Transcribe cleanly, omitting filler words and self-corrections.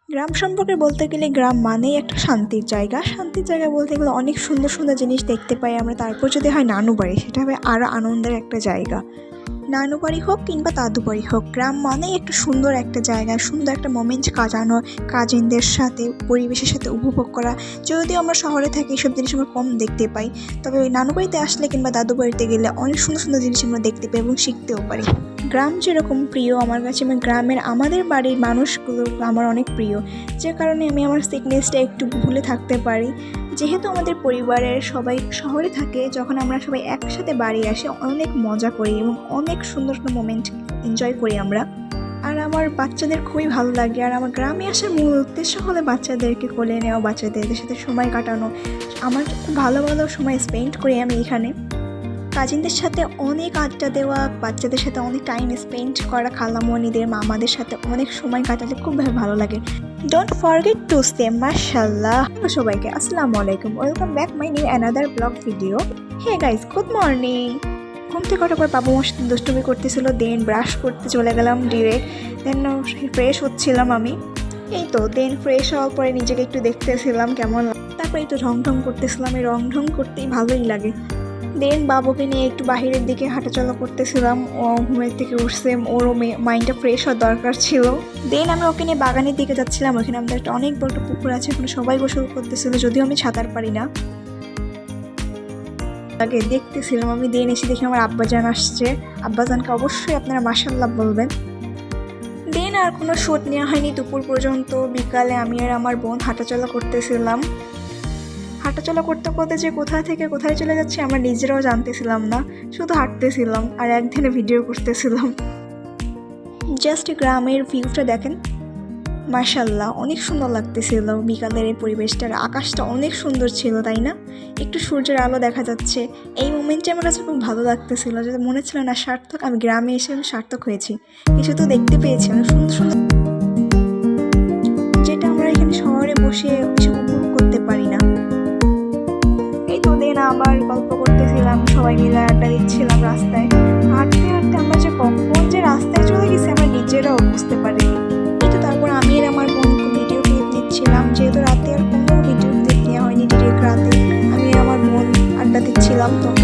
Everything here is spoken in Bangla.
গ্রাম সম্পর্কে বলতে গেলে গ্রাম মানেই একটা শান্তির জায়গা। শান্তির জায়গা বলতে গেলে অনেক সুন্দর সুন্দর জিনিস দেখতে পাই আমরা। তারপর যদি হয় নানু বাড়ি, সেটা হবে আরও আনন্দের একটা জায়গা। নানু বাড়ি হোক কিংবা দাদু বাড়ি হোক, গ্রাম মানেই একটা সুন্দর একটা জায়গা, সুন্দর একটা মোমেন্ট কাটানো, কাজিনদের সাথে, পরিবেশের সাথে উপভোগ করা। যদিও আমরা শহরে থাকি, এইসব জিনিস আমরা কম দেখতে পাই, তবে ওই নানু বাড়িতে আসলে কিংবা দাদু বাড়িতে গেলে অনেক সুন্দর সুন্দর জিনিস আমরা দেখতে পাই এবং শিখতেও পারি। গ্রাম যেরকম প্রিয় আমার কাছে, আমি গ্রামের আমাদের বাড়ির মানুষগুলো আমার অনেক প্রিয়, যে কারণে আমি আমার সিকনেসটা একটু ভুলে থাকতে পারি। যেহেতু আমাদের পরিবারের সবাই শহরে থাকে, যখন আমরা সবাই একসাথে বাড়ি আসি অনেক মজা করি এবং অনেক সুন্দর সুন্দর মোমেন্ট এনজয় করি আমরা। আর আমার বাচ্চাদের খুবই ভালো লাগে। আর আমার গ্রামে আসার মূল উদ্দেশ্য হলো বাচ্চাদেরকে কোলে নেওয়া, বাচ্চাদের সাথে সময় কাটানো। আমার খুব ভালো ভালো সময় স্পেন্ড করি আমি এখানে। কাজিনদের সাথে অনেক আড্ডা দেওয়া, বাচ্চাদের সাথে অনেক টাইম স্পেন্ড করা, খালামণিদের মামাদের সাথে অনেক সময় কাটালে খুব ভালো লাগে। ডোন্ট ফরগেট টু সে মাশাআল্লাহ। সবাইকে আসসালামু আলাইকুম, welcome back my new another blog video. Hey guys, good morning. ঘুম থেকে ওঠার পর বাবু আমার সাথে দুষ্টুমি করতেছিল, দেন ব্রাশ করতে চলে গেলাম ডিরেক্ট। দেন ফ্রেশ হচ্ছিলাম আমি, এই তো দেন ফ্রেশ হওয়ার পরে নিজেকে একটু দেখতেছিলাম কেমন। তারপরে একটু রং ঢং করতেছিলাম, এই রং ঢং করতেই ভালোই লাগে। দেন বাবুকে নিয়ে একটু বাহিরের দিকে হাঁটাচলা করতেছিলাম। ও ঘুমের থেকে উঠছে, ওরও মাইন্ডটা ফ্রেশ হওয়ার দরকার ছিল। দেন আমি ওকে নিয়ে বাগানের দিকে যাচ্ছিলাম। ওখানে আমাদের একটা অনেক বড় একটা পুকুর আছে, ওখানে সবাই গোসল করতেছিল, যদিও আমি সাঁতার পারি না। আগে দেখতেছিলাম আমি। দেন এসে দেখি আমার আব্বাজান আসছে। আব্বাজানকে অবশ্যই আপনারা মাশাআল্লাহ বলবেন। দেন আর কোনো শুট নেওয়া হয়নি দুপুর পর্যন্ত। বিকালে আমি আর আমার বোন হাঁটাচলা করতেছিলাম। হাঁটাচলা করতে করতে যে কোথা থেকে কোথায় চলে যাচ্ছে আমরা নিজেরাও জানতেছিলাম না, শুধু হাঁটতেছিলাম আর একদিনে ভিডিও করতেছিলাম। জাস্ট গ্রামের ভিউটা দেখেন, মাশাআল্লাহ অনেক সুন্দর লাগতেছিল বিকালের এই পরিবেশটা। আকাশটা অনেক সুন্দর ছিল, তাই না? একটু সূর্যের আলো দেখা যাচ্ছে। এই মোমেন্টে আমার কাছে খুব ভালো লাগতেছিল, যে মনে ছিল না সার্থক, আমি গ্রামে এসে আমি সার্থক হয়েছি, কিছু তো দেখতে পেয়েছি অনেক সুন্দর সুন্দর, যেটা আমরা এখানে শহরে বসে এসে উপভোগ করতে পারি না। এই তো দেন আবার গল্প করতেছিলাম, সবাই মিলে আড্ডা দিচ্ছিলাম রাস্তায়। হাঁটতে হাঁটতে আমরা যে কখন যে রাস্তায় চলে গেছি আমরা নিজেরাও বুঝতে পারিনি। এই তো তারপর আমি আর আমার বোনকে ভিডিও ক্লিপ নিচ্ছিলাম, যেহেতু রাতে আর কোনো ভিডিও ক্লিপ নেওয়া হয়নি। ডিরেক্ট রাতে আমি আর আমার বোন আড্ডা দিচ্ছিলাম, তখন